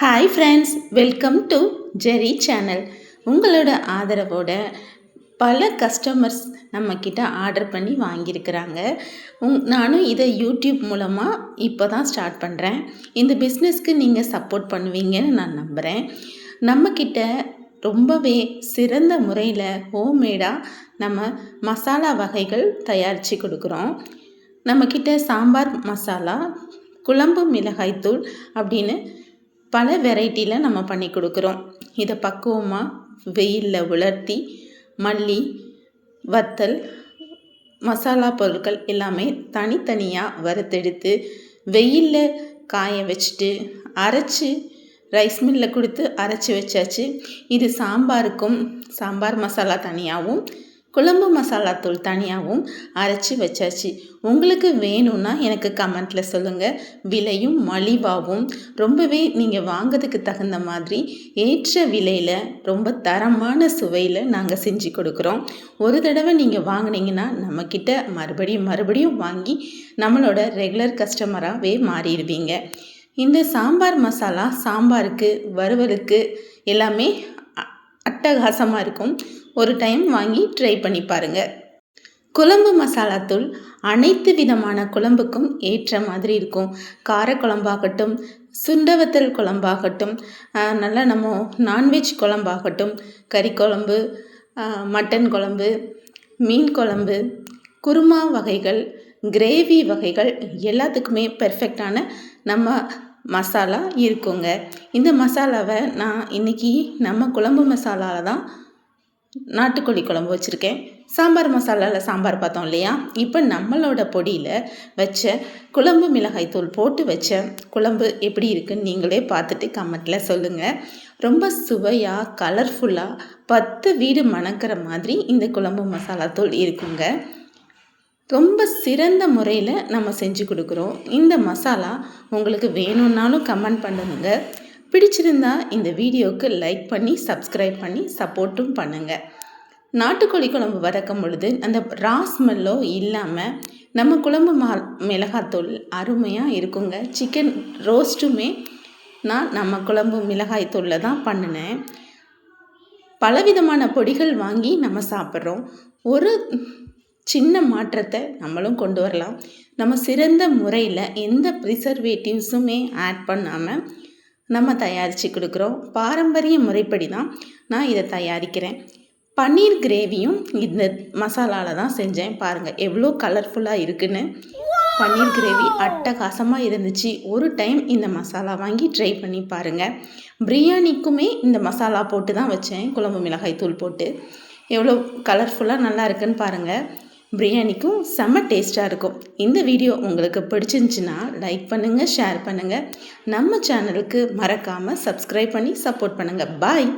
Hi friends, welcome to Jerry channel. உங்களோட ஆதரவோட பல கஸ்டமர்ஸ் நம்மக்கிட்ட ஆர்டர் பண்ணி வாங்கியிருக்கிறாங்க. நானும் இதை யூடியூப் மூலமாக இப்போ தான் ஸ்டார்ட் பண்ணுறேன். இந்த பிஸ்னஸ்க்கு நீங்கள் சப்போர்ட் பண்ணுவீங்கன்னு நான் நம்புகிறேன். நம்மக்கிட்ட ரொம்பவே சிறந்த முறையில் ஹோம்மேடாக நம்ம மசாலா வகைகள் தயாரித்து கொடுக்குறோம். நம்மக்கிட்ட சாம்பார் மசாலா, குழம்பு மிளகாய்த்தூள் அப்படின்னு பல வெரைட்டியில் நம்ம பண்ணி கொடுக்குறோம். இதை பக்குவமாக வெயிலில் உலர்த்தி மல்லி, வத்தல், மசாலா பொருட்கள் எல்லாமே தனித்தனியாக வறுத்தெடுத்து வெயிலில் காய வச்சுட்டு அரைச்சி ரைஸ் மில்லில் கொடுத்து அரைச்சி வச்சாச்சு. இது சாம்பாருக்கும் சாம்பார் மசாலா தனியாகவும் குழம்பு மசாலா தூள் தனியாகவும் அரைச்சி வச்சாச்சு. உங்களுக்கு வேணும்னா எனக்கு கமெண்ட்டில் சொல்லுங்கள். விலையும் மலிவாகவும் ரொம்பவே நீங்கள் வாங்கிறதுக்கு தகுந்த மாதிரி ஏற்ற விலையில் ரொம்ப தரமான சுவையில் நாங்கள் செஞ்சு கொடுக்குறோம். ஒரு தடவை நீங்கள் வாங்கினீங்கன்னா நம்மக்கிட்ட மறுபடியும் வாங்கி நம்மளோட ரெகுலர் கஸ்டமராகவே மாறிடுவீங்க. இந்த சாம்பார் மசாலா சாம்பாருக்கு, வறுவலுக்கு எல்லாமே அட்டகாசமாக இருக்கும். ஒரு டைம் வாங்கி ட்ரை பண்ணி பாருங்கள். குழம்பு மசாலா தூள் அனைத்து விதமான குழம்புக்கும் ஏற்ற மாதிரி இருக்கும். காரக்குழம்பாகட்டும், சுண்டவத்தல் குழம்பாகட்டும், நல்லா நம்ம நான்வெஜ் குழம்பாகட்டும், கறி குழம்பு, மட்டன் குழம்பு, மீன் குழம்பு, குருமா வகைகள், கிரேவி வகைகள் எல்லாத்துக்குமே பெர்ஃபெக்டான நம்ம மசாலா இருக்குங்க. இந்த மசாலாவை நான் இன்றைக்கி நம்ம குழம்பு மசாலாவில் தான் நாட்டுக்கோழி குழம்பு வச்சுருக்கேன். சாம்பார் மசாலாவில் சாம்பார் பார்த்தோம் இல்லையா? இப்போ நம்மளோட பொடியில் வச்ச குழம்பு மிளகாய் தூள் போட்டு வச்ச குழம்பு எப்படி இருக்குன்னு நீங்களே பார்த்துட்டு கமெண்ட்டில் சொல்லுங்கள். ரொம்ப சுவையாக கலர்ஃபுல்லாக 10 வீடு மணக்கிற மாதிரி இந்த குழம்பு மசாலா தூள் இருக்குங்க. ரொம்ப சிறந்த முறையில் நம்ம செஞ்சு கொடுக்குறோம். இந்த மசாலா உங்களுக்கு வேணும்னாலும் கமெண்ட் பண்ணுங்க. பிடிச்சிருந்தா இந்த வீடியோவுக்கு லைக் பண்ணி சப்ஸ்கிரைப் பண்ணி சப்போர்ட்டும் பண்ணுங்கள். நாட்டுக்கோழி குழம்பு வதக்கும் பொழுது அந்த ரா ஸ்மெல்லோ இல்லாமல் நம்ம குழம்பு மிளகாய்த்தூள் அருமையாக இருக்குங்க. சிக்கன் ரோஸ்ட்டுமே நான் நம்ம குழம்பு மிளகாய்த்தூளில் தான் பண்ணினேன். பலவிதமான பொடிகள் வாங்கி நம்ம சாப்பிட்றோம். ஒரு சின்ன மாற்றத்தை நம்மளும் கொண்டு வரலாம். நம்ம சிறந்த முறையில் எந்த ப்ரிசர்வேட்டிவ்ஸுமே ஆட் பண்ணாமல் நம்ம தயாரித்து கொடுக்குறோம். பாரம்பரிய முறைப்படி தான் நான் இதை தயாரிக்கிறேன். பன்னீர் கிரேவியும் இந்த மசாலாவில் தான் செஞ்சேன். பாருங்கள் எவ்வளோ கலர்ஃபுல்லாக இருக்குன்னு. பன்னீர் கிரேவி அட்டகாசமாக இருந்துச்சு. ஒரு டைம் இந்த மசாலா வாங்கி ட்ரை பண்ணி பாருங்கள். பிரியாணிக்குமே இந்த மசாலா போட்டு தான் வச்சேன், குழம்பு மிளகாய் தூள் போட்டு. எவ்வளோ கலர்ஃபுல்லாக நல்லா இருக்குன்னு பாருங்கள். பிரியாணிக்கும் செம்ம டேஸ்ட்டாக இருக்கும். இந்த வீடியோ உங்களுக்கு பிடிச்சிருந்துச்சின்னா லைக் பண்ணுங்கள், ஷேர் பண்ணுங்கள். நம்ம சேனலுக்கு மறக்காமல் சப்ஸ்கிரைப் பண்ணி சப்போர்ட் பண்ணுங்கள். பாய்.